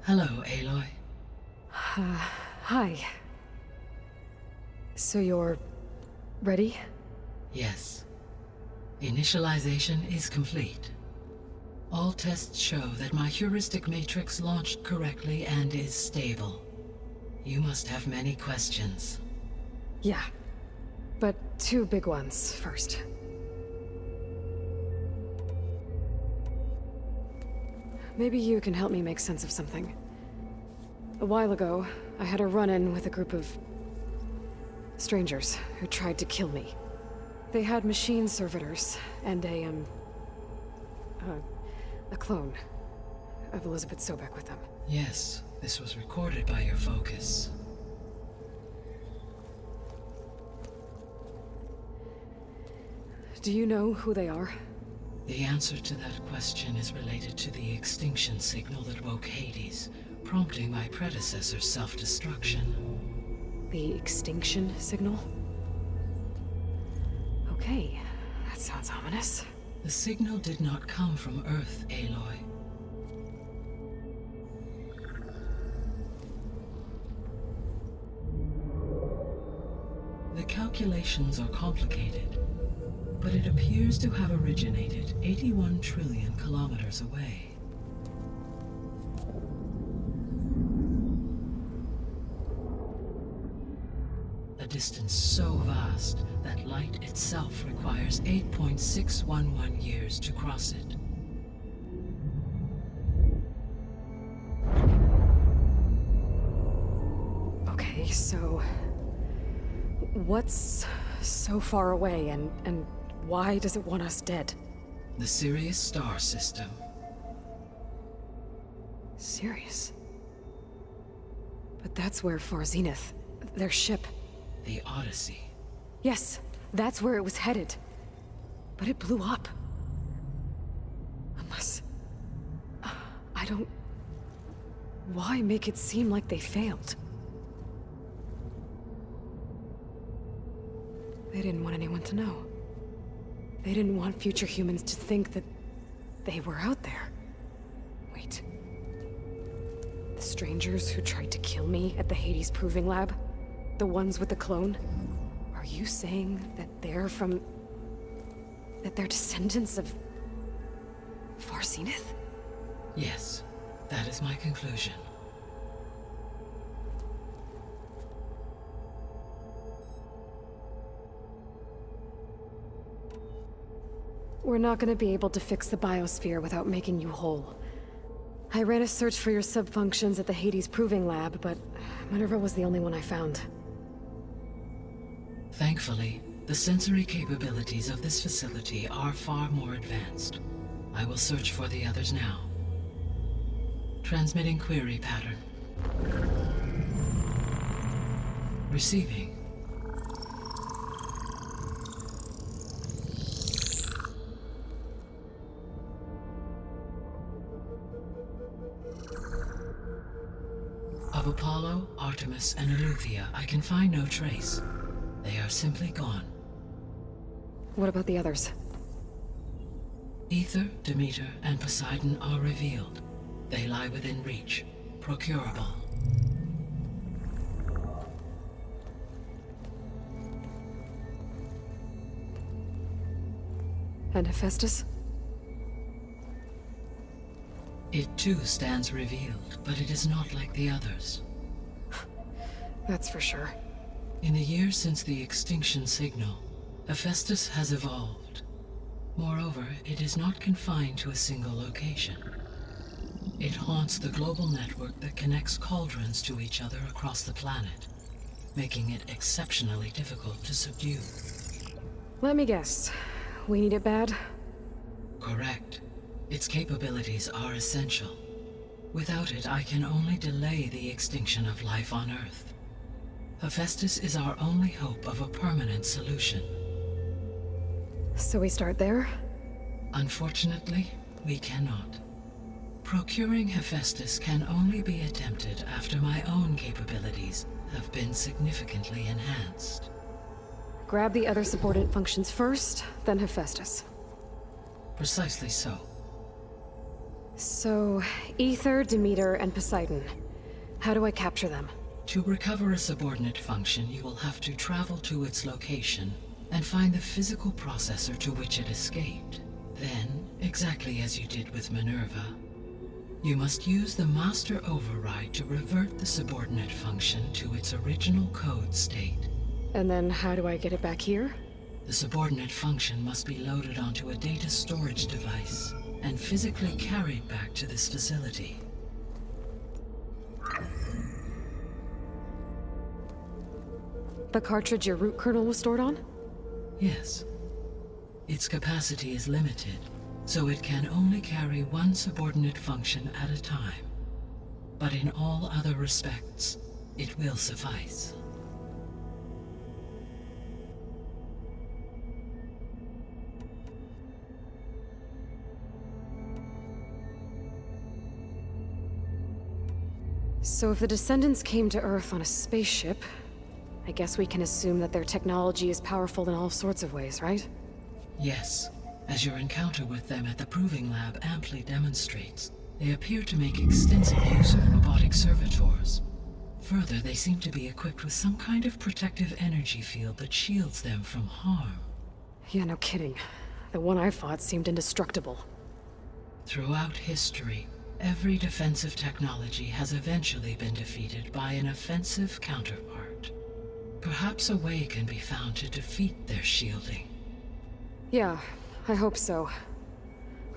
Hello, Aloy. Hi. So you're... ready? Yes. Initialization is complete. All tests show that my heuristic matrix launched correctly and is stable. You must have many questions. Yeah. But two big ones first. Maybe you can help me make sense of something. A while ago, I had a run-in with a group of... strangers who tried to kill me. They had machine servitors and a clone of Elizabeth Sobek with them. Yes, this was recorded by your focus. Do you know who they are? The answer to that question is related to the extinction signal that woke Hades, prompting my predecessor's self-destruction. The extinction signal? Okay, that sounds ominous. The signal did not come from Earth, Aloy. The calculations are complicated, but it appears to have originated 81 trillion kilometers away. A distance so vast that light itself requires 8.611 years to cross it. Okay, so... what's so far away, and why does it want us dead? The Sirius star system. Sirius? But that's where Far Zenith, their ship... The Odyssey. Yes, that's where it was headed. But it blew up. Unless... I don't... Why make it seem like they failed? They didn't want anyone to know. They didn't want future humans to think that they were out there. Wait. The strangers who tried to kill me at the Hades Proving Lab? The ones with the clone? Are you saying that they're from... that they're descendants of... Far Zenith? Yes, that is my conclusion. We're not gonna be able to fix the biosphere without making you whole. I ran a search for your subfunctions at the Hades Proving Lab, but Minerva was the only one I found. Thankfully, the sensory capabilities of this facility are far more advanced. I will search for the others now. Transmitting query pattern. Receiving. Of Apollo, Artemis, and Eleuthia, I can find no trace. They are simply gone. What about the others? Ether, Demeter, and Poseidon are revealed. They lie within reach, procurable. And Hephaestus? It too stands revealed, but it is not like the others. That's for sure. In the years since the extinction signal, Hephaestus has evolved. Moreover, it is not confined to a single location. It haunts the global network that connects cauldrons to each other across the planet, making it exceptionally difficult to subdue. Let me guess. We need it bad? Correct. Its capabilities are essential. Without it, I can only delay the extinction of life on Earth. Hephaestus is our only hope of a permanent solution. So we start there? Unfortunately, we cannot. Procuring Hephaestus can only be attempted after my own capabilities have been significantly enhanced. Grab the other subordinate functions first, then Hephaestus. Precisely so. So, Ether, Demeter, and Poseidon. How do I capture them? To recover a subordinate function, you will have to travel to its location and find the physical processor to which it escaped. Then, exactly as you did with Minerva, you must use the master override to revert the subordinate function to its original code state. And then how do I get it back here? The subordinate function must be loaded onto a data storage device and physically carried back to this facility. The cartridge your root kernel was stored on? Yes. Its capacity is limited, so it can only carry one subordinate function at a time. But in all other respects, it will suffice. So if the Descendants came to Earth on a spaceship, I guess we can assume that their technology is powerful in all sorts of ways, right? Yes, as your encounter with them at the Proving Lab amply demonstrates, they appear to make extensive use of robotic servitors. Further, they seem to be equipped with some kind of protective energy field that shields them from harm. Yeah, no kidding. The one I fought seemed indestructible. Throughout history, every defensive technology has eventually been defeated by an offensive counterpart. Perhaps a way can be found to defeat their shielding. Yeah, I hope so.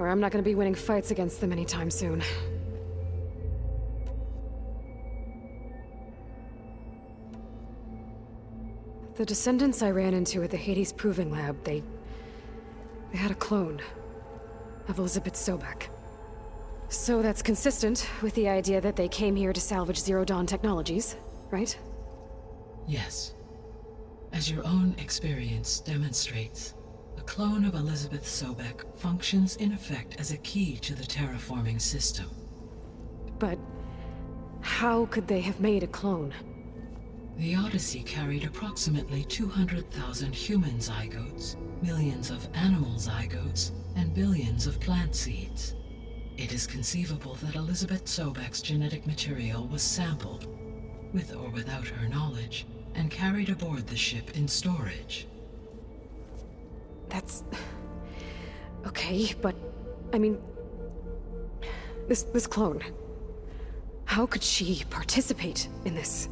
Or I'm not gonna be winning fights against them anytime soon. The Descendants I ran into at the Hades Proving Lab, they had a clone of Elizabeth Sobek. So that's consistent with the idea that they came here to salvage Zero Dawn technologies, right? Yes. As your own experience demonstrates, a clone of Elizabeth Sobek functions in effect as a key to the terraforming system. But how could they have made a clone? The Odyssey carried approximately 200,000 human zygotes, millions of animal zygotes, and billions of plant seeds. It is conceivable that Elizabeth Sobek's genetic material was sampled, with or without her knowledge, and carried aboard the ship in storage. That's... okay, but... I mean... This clone... How could she participate in this?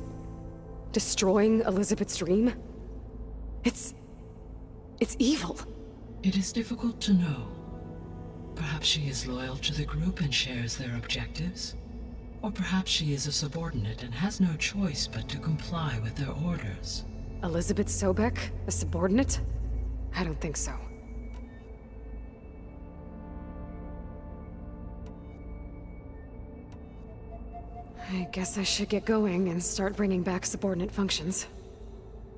Destroying Elizabeth's dream? It's evil. It is difficult to know. Perhaps she is loyal to the group and shares their objectives. Or perhaps she is a subordinate and has no choice but to comply with their orders. Elizabeth Sobek? A subordinate? I don't think so. I guess I should get going and start bringing back subordinate functions.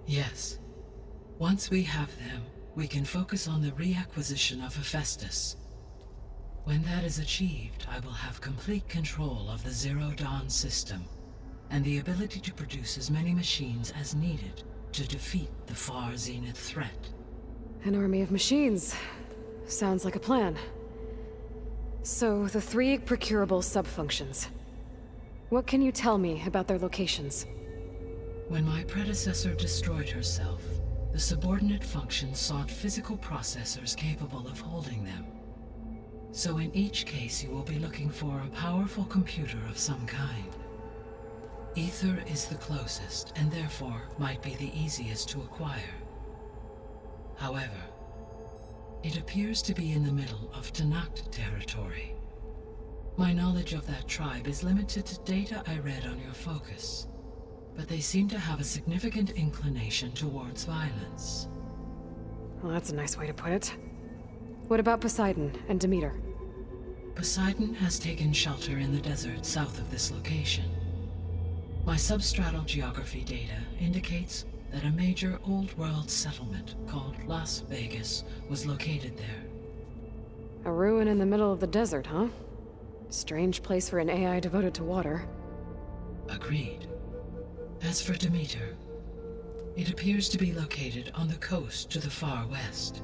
Yes. Once we have them, we can focus on the reacquisition of Hephaestus. When that is achieved, I will have complete control of the Zero Dawn system, and the ability to produce as many machines as needed to defeat the far zenith threat. An army of machines. Sounds like a plan. So, the 3 procurable sub-functions. What can you tell me about their locations? When my predecessor destroyed herself, the subordinate functions sought physical processors capable of holding them. So in each case you will be looking for a powerful computer of some kind. Ether is the closest, and therefore might be the easiest to acquire. However, it appears to be in the middle of Tanakh territory. My knowledge of that tribe is limited to data I read on your focus, but they seem to have a significant inclination towards violence. Well, that's a nice way to put it. What about Poseidon and Demeter? Poseidon has taken shelter in the desert south of this location. My substratal geography data indicates that a major old-world settlement called Las Vegas was located there. A ruin in the middle of the desert, huh? Strange place for an AI devoted to water. Agreed. As for Demeter, it appears to be located on the coast to the far west.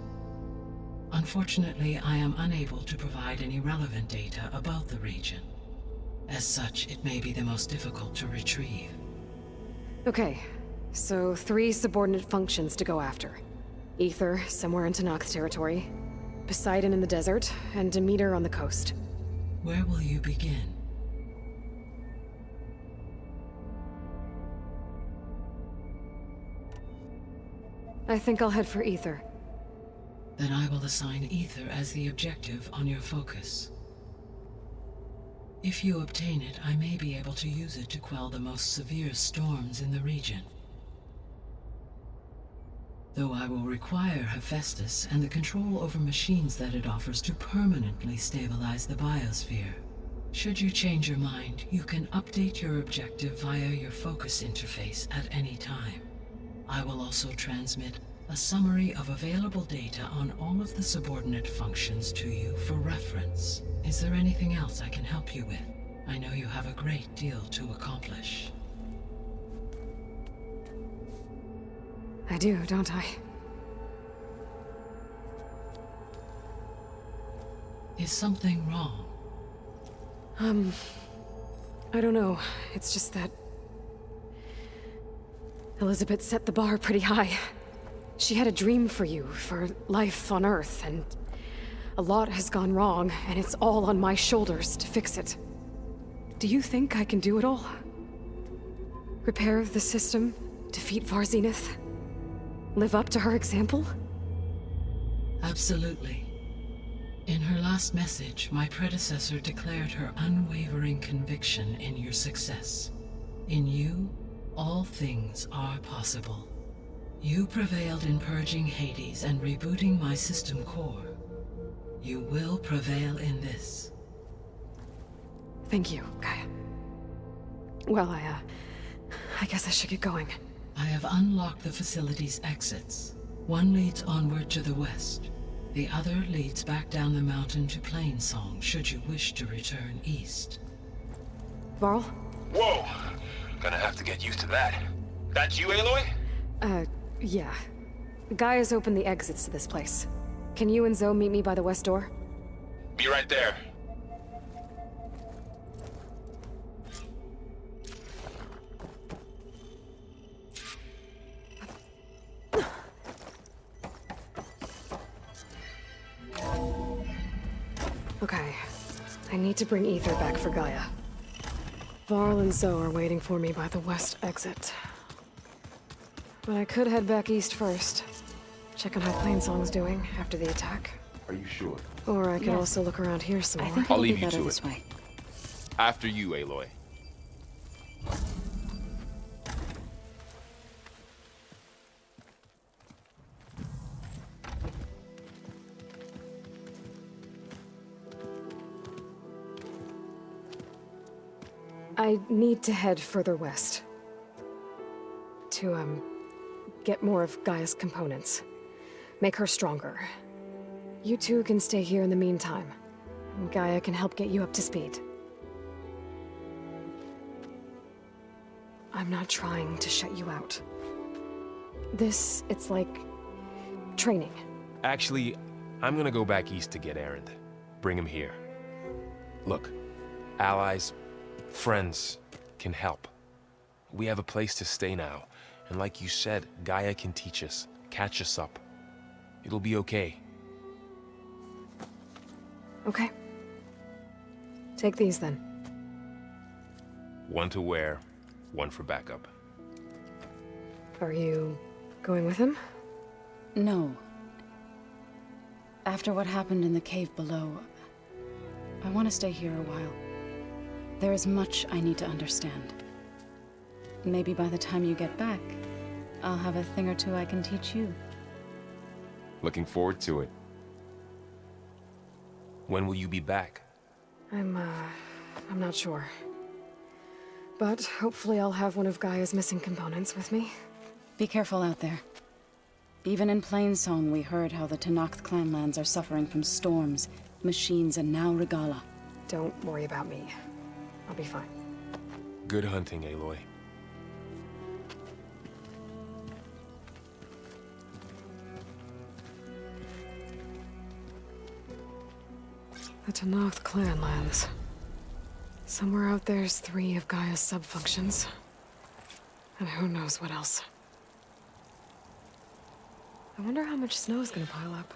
Unfortunately, I am unable to provide any relevant data about the region. As such, it may be the most difficult to retrieve. Okay, so 3 subordinate functions to go after. Ether, somewhere in Tenakth territory. Poseidon in the desert, and Demeter on the coast. Where will you begin? I think I'll head for Ether. Then I will assign Ether as the objective on your focus. If you obtain it, I may be able to use it to quell the most severe storms in the region. Though I will require Hephaestus and the control over machines that it offers to permanently stabilize the biosphere. Should you change your mind, you can update your objective via your focus interface at any time. I will also transmit a summary of available data on all of the subordinate functions to you for reference. Is there anything else I can help you with? I know you have a great deal to accomplish. I do, don't I? Is something wrong? I don't know. It's just that Elizabeth set the bar pretty high. She had a dream for you, for life on Earth, and a lot has gone wrong, and it's all on my shoulders to fix it. Do you think I can do it all? Repair the system, defeat Varzenith, live up to her example? Absolutely. In her last message, my predecessor declared her unwavering conviction in your success. In you, all things are possible. You prevailed in purging Hades and rebooting my system core. You will prevail in this. Thank you, Gaia. Well, I guess I should get going. I have unlocked the facility's exits. One leads onward to the west. The other leads back down the mountain to Plainsong, should you wish to return east. Varl? Whoa! Gonna have to get used to that. That's you, Aloy? Yeah. Gaia's opened the exits to this place. Can you and Zoe meet me by the west door? Be right there. Okay. I need to bring Ether back for Gaia. Varl and Zoe are waiting for me by the west exit. But I could head back east first. Check on how Plainsong's doing after the attack. Are you sure? Or I could Yes. also look around here some I more. think I'll it'll leave be you better to this it. way. After you, Aloy. I need to head further west. To, get more of Gaia's components. Make her stronger. You two can stay here in the meantime. Gaia can help get you up to speed. I'm not trying to shut you out. It's like training. Actually, I'm gonna go back east to get Erend. Bring him here. Look, allies, friends can help. We have a place to stay now, and like you said, Gaia can teach us, catch us up. It'll be okay. Okay. Take these then. One to wear, one for backup. Are you going with him? No. After what happened in the cave below, I want to stay here a while. There is much I need to understand. Maybe by the time you get back, I'll have a thing or two I can teach you. Looking forward to it. When will you be back? I'm not sure. But hopefully I'll have one of Gaia's missing components with me. Be careful out there. Even in Plainsong, we heard how the Tenakth clanlands are suffering from storms, machines, and now Regala. Don't worry about me. I'll be fine. Good hunting, Aloy. the Tennoth clan lands. Somewhere out there's 3 of Gaia's subfunctions. And who knows what else. I wonder how much snow's gonna pile up.